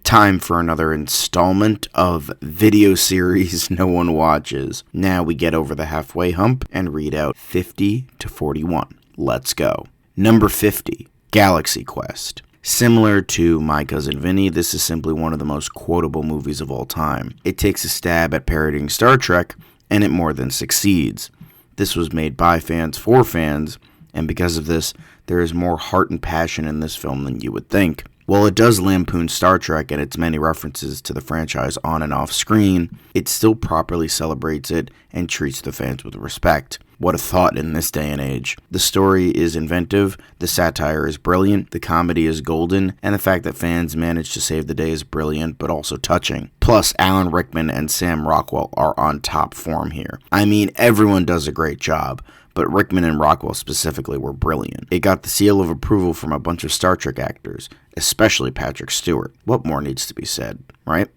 Time for another installment of video series no one watches. Now we get over the halfway hump and read out 50 to 41. Let's go. Number 50, Galaxy Quest. Similar to My Cousin Vinny, this is simply one of the most quotable movies of all time. It takes a stab at parodying Star Trek, and it more than succeeds. This was made by fans for fans, and because of this, there is more heart and passion in this film than you would think. While it does lampoon Star Trek and its many references to the franchise on and off screen, it still properly celebrates it and treats the fans with respect. What a thought in this day and age. The story is inventive, the satire is brilliant, the comedy is golden, and the fact that fans manage to save the day is brilliant but also touching. Plus, Alan Rickman and Sam Rockwell are on top form here. I mean, everyone does a great job, but Rickman and Rockwell specifically were brilliant. It got the seal of approval from a bunch of Star Trek actors, especially Patrick Stewart. What more needs to be said, right?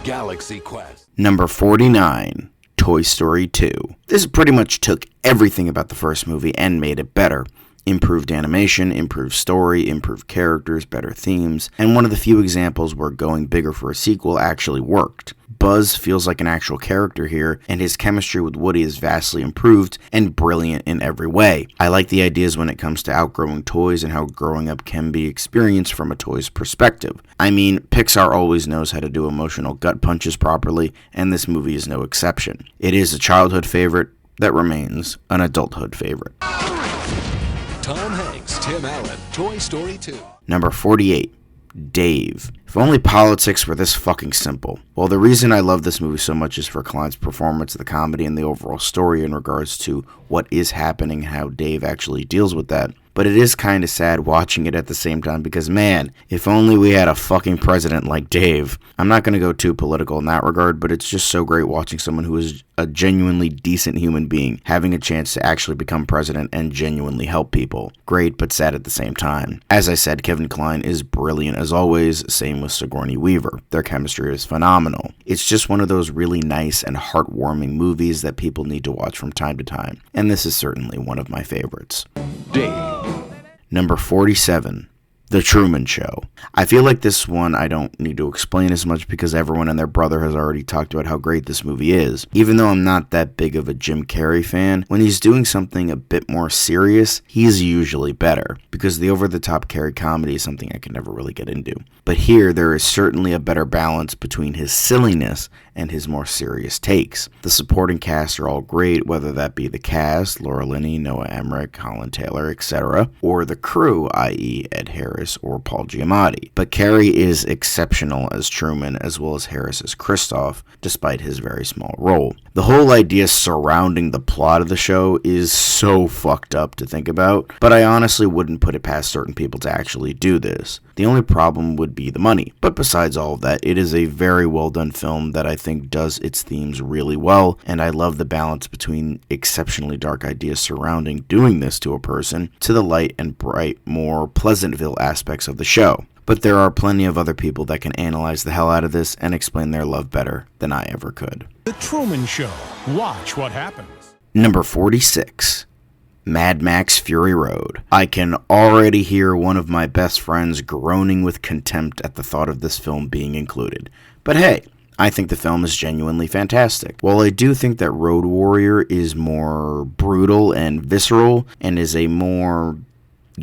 Galaxy Quest. Number 49. Toy Story 2. This pretty much took everything about the first movie and made it better. Improved animation, improved story, improved characters, better themes, and one of the few examples where going bigger for a sequel actually worked. Buzz feels like an actual character here, and his chemistry with Woody is vastly improved and brilliant in every way. I like the ideas when it comes to outgrowing toys and how growing up can be experienced from a toy's perspective. I mean, Pixar always knows how to do emotional gut punches properly, and this movie is no exception. It is a childhood favorite that remains an adulthood favorite. Tom Hanks, Tim Allen, Toy Story 2. Number 48. Dave. If only politics were this fucking simple. Well, the reason I love this movie so much is for Klein's performance, the comedy, and the overall story in regards to what is happening, how Dave actually deals with that. But it is kind of sad watching it at the same time because, man, if only we had a fucking president like Dave. I'm not going to go too political in that regard, but it's just so great watching someone who is a genuinely decent human being having a chance to actually become president and genuinely help people. Great, but sad at the same time. As I said, Kevin Kline is brilliant as always, same with Sigourney Weaver. Their chemistry is phenomenal. It's just one of those really nice and heartwarming movies that people need to watch from time to time, and this is certainly one of my favorites. Dave. Number 47, The Truman Show. I feel like this one I don't need to explain as much because everyone and their brother has already talked about how great this movie is. Even though I'm not that big of a Jim Carrey fan, when he's doing something a bit more serious, he's usually better, because the over-the-top Carrey comedy is something I can never really get into. But here, there is certainly a better balance between his silliness and his more serious takes. The supporting cast are all great, whether that be the cast, Laura Linney, Noah Emmerich, Holland Taylor, etc., or the crew, i.e. Ed Harris or Paul Giamatti. But Carrey is exceptional as Truman, as well as Harris as Kristoff, despite his very small role. The whole idea surrounding the plot of the show is so fucked up to think about, but I honestly wouldn't put it past certain people to actually do this. The only problem would be the money. But besides all of that, it is a very well done film that I think does its themes really well, and I love the balance between exceptionally dark ideas surrounding doing this to a person to the light and bright, more Pleasantville aspects of the show. But there are plenty of other people that can analyze the hell out of this and explain their love better than I ever could. The Truman Show. Watch what happens. Number 46. Mad Max Fury Road. I can already hear one of my best friends groaning with contempt at the thought of this film being included. But hey, I think the film is genuinely fantastic. While I do think that Road Warrior is more brutal and visceral and is a more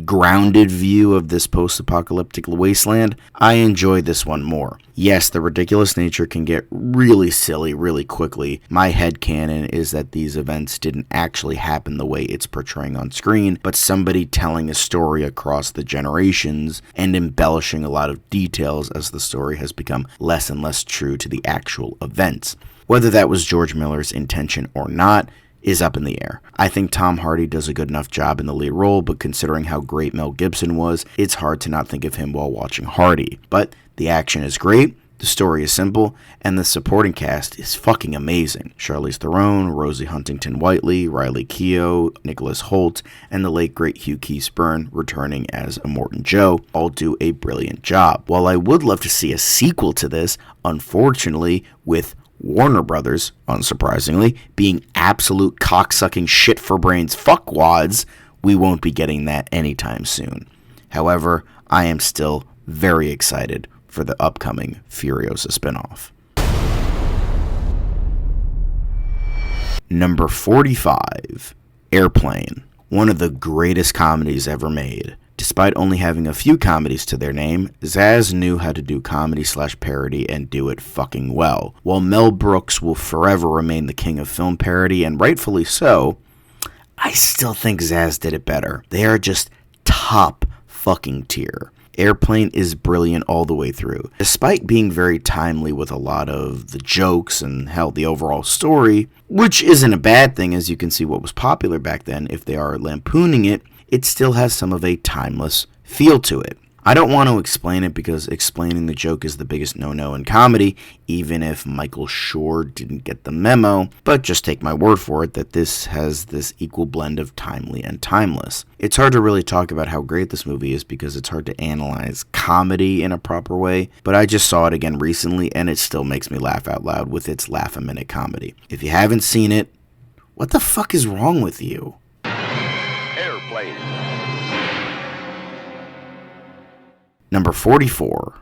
grounded view of this post-apocalyptic wasteland, I enjoy this one more. Yes, the ridiculous nature can get really silly really quickly. My headcanon is that these events didn't actually happen the way it's portraying on screen, but somebody telling a story across the generations and embellishing a lot of details as the story has become less and less true to the actual events. Whether that was George Miller's intention or not is up in the air. I think Tom Hardy does a good enough job in the lead role, but considering how great Mel Gibson was, it's hard to not think of him while watching Hardy. But the action is great, the story is simple, and the supporting cast is fucking amazing. Charlize Theron, Rosie Huntington-Whiteley, Riley Keough, Nicholas Hoult, and the late great Hugh Keith-Byrne returning as Immortan Joe all do a brilliant job. While I would love to see a sequel to this, unfortunately, with Warner Brothers, unsurprisingly, being absolute cocksucking shit for brains fuckwads, we won't be getting that anytime soon. However, I am still very excited for the upcoming Furiosa spinoff. Number 45, Airplane, one of the greatest comedies ever made. Despite only having a few comedies to their name, Zaz knew how to do comedy/parody and do it fucking well. While Mel Brooks will forever remain the king of film parody, and rightfully so, I still think Zaz did it better. They are just top fucking tier. Airplane is brilliant all the way through. Despite being very timely with a lot of the jokes and hell, the overall story, which isn't a bad thing as you can see what was popular back then, if they are lampooning it, it still has some of a timeless feel to it. I don't want to explain it because explaining the joke is the biggest no-no in comedy, even if Michael Schur didn't get the memo, but just take my word for it that this has this equal blend of timely and timeless. It's hard to really talk about how great this movie is because it's hard to analyze comedy in a proper way, but I just saw it again recently and it still makes me laugh out loud with its laugh-a-minute comedy. If you haven't seen it, what the fuck is wrong with you? Airplane. Number 44,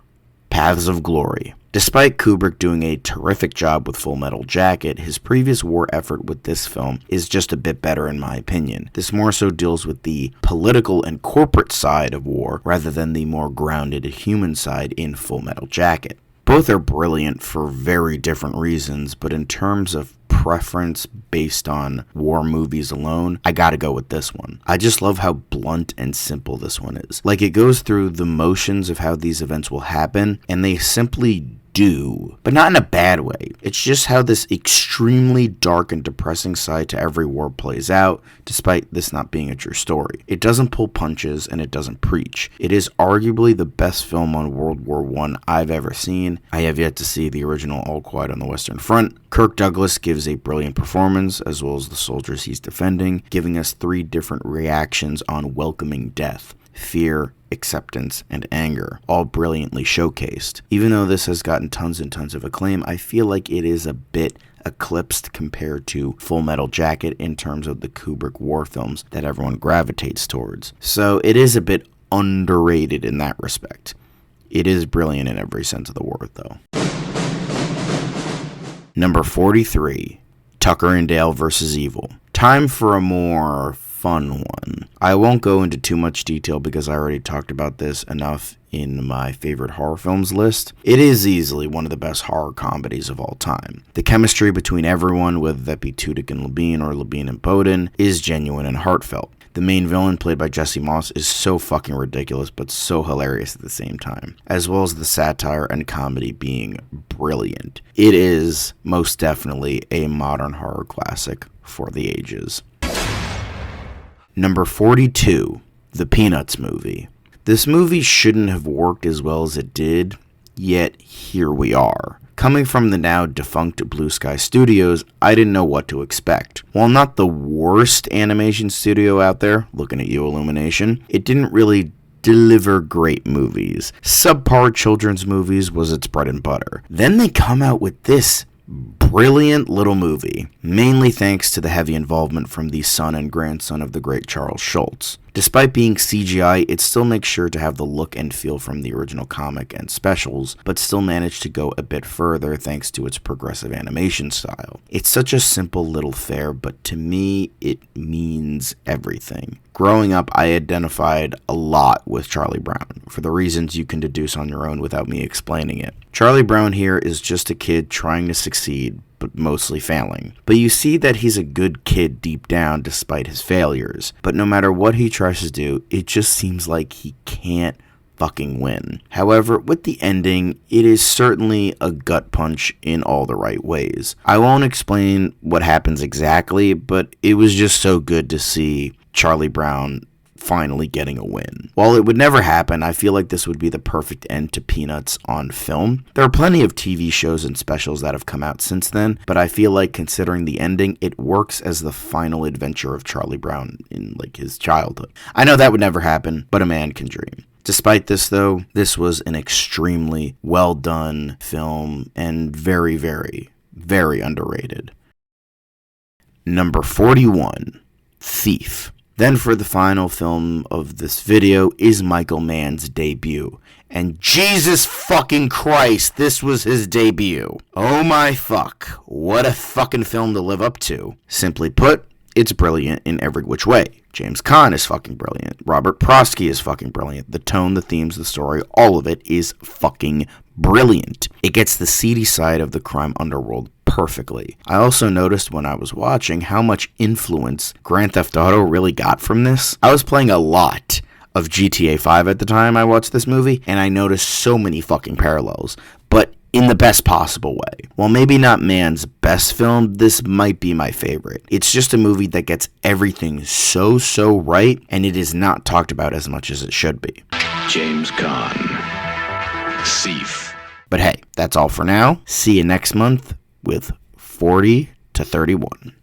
Paths of Glory. Despite Kubrick doing a terrific job with Full Metal Jacket, his previous war effort with this film is just a bit better in my opinion. This more so deals with the political and corporate side of war rather than the more grounded human side in Full Metal Jacket. Both are brilliant for very different reasons, but in terms of preference based on war movies alone, I gotta go with this one. I just love how blunt and simple this one is. Like, it goes through the motions of how these events will happen, and they simply do, but not in a bad way. It's just how this extremely dark and depressing side to every war plays out, despite this not being a true story. It doesn't pull punches, and it doesn't preach. It is arguably the best film on World War I I've ever seen. I have yet to see the original All Quiet on the Western Front. Kirk Douglas gives a brilliant performance, as well as the soldiers he's defending, giving us 3 different reactions on welcoming death: fear, acceptance, and anger, all brilliantly showcased. Even though this has gotten tons and tons of acclaim, I feel like it is a bit eclipsed compared to Full Metal Jacket in terms of the Kubrick war films that everyone gravitates towards. So it is a bit underrated in that respect. It is brilliant in every sense of the word, though. Number 43, Tucker and Dale vs. Evil. Time for a more fun one. I won't go into too much detail because I already talked about this enough in my favorite horror films list. It is easily one of the best horror comedies of all time. The chemistry between everyone, whether that be Tudyk and Labine or Labine and Bowden, is genuine and heartfelt. The main villain, played by Jesse Moss, is so fucking ridiculous but so hilarious at the same time, as well as the satire and comedy being brilliant. It is most definitely a modern horror classic for the ages. Number 42, The Peanuts Movie. This movie shouldn't have worked as well as it did, yet here we are. Coming from the now defunct Blue Sky Studios, I didn't know what to expect. While not the worst animation studio out there, looking at you, Illumination, it didn't really deliver great movies. Subpar children's movies was its bread and butter. Then they come out with this brilliant little movie, mainly thanks to the heavy involvement from the son and grandson of the great Charles Schulz. Despite being CGI, it still makes sure to have the look and feel from the original comic and specials, but still managed to go a bit further thanks to its progressive animation style. It's such a simple little fare, but to me, it means everything. Growing up, I identified a lot with Charlie Brown, for the reasons you can deduce on your own without me explaining it. Charlie Brown here is just a kid trying to succeed, but mostly failing. But you see that he's a good kid deep down despite his failures. But no matter what he tries to do, it just seems like he can't fucking win. However, with the ending, it is certainly a gut punch in all the right ways. I won't explain what happens exactly, but it was just so good to see Charlie Brown finally getting a win. While it would never happen, I feel like this would be the perfect end to Peanuts on film. There are plenty of TV shows and specials that have come out since then, but I feel like considering the ending, it works as the final adventure of Charlie Brown in his childhood. I know that would never happen, but a man can dream. Despite this though, this was an extremely well done film and very, very, very underrated. Number 41, Thief. Then for the final film of this video is Michael Mann's debut, And Jesus fucking Christ, this was his debut. Oh my fuck, what a fucking film to live up to. Simply put, it's brilliant in every which way. James Caan is fucking brilliant. Robert Prosky is fucking brilliant. The tone, the themes, the story, all of it is fucking brilliant. It gets the seedy side of the crime underworld perfectly. I also noticed when I was watching how much influence Grand Theft Auto really got from this. I was playing a lot of GTA 5 at the time I watched this movie, and I noticed so many fucking parallels, but in the best possible way. While maybe not man's best film, this might be my favorite. It's just a movie that gets everything so right, and it is not talked about as much as it should be. James Caan. Thief. But hey, that's all for now. See you next month with 40 to 31.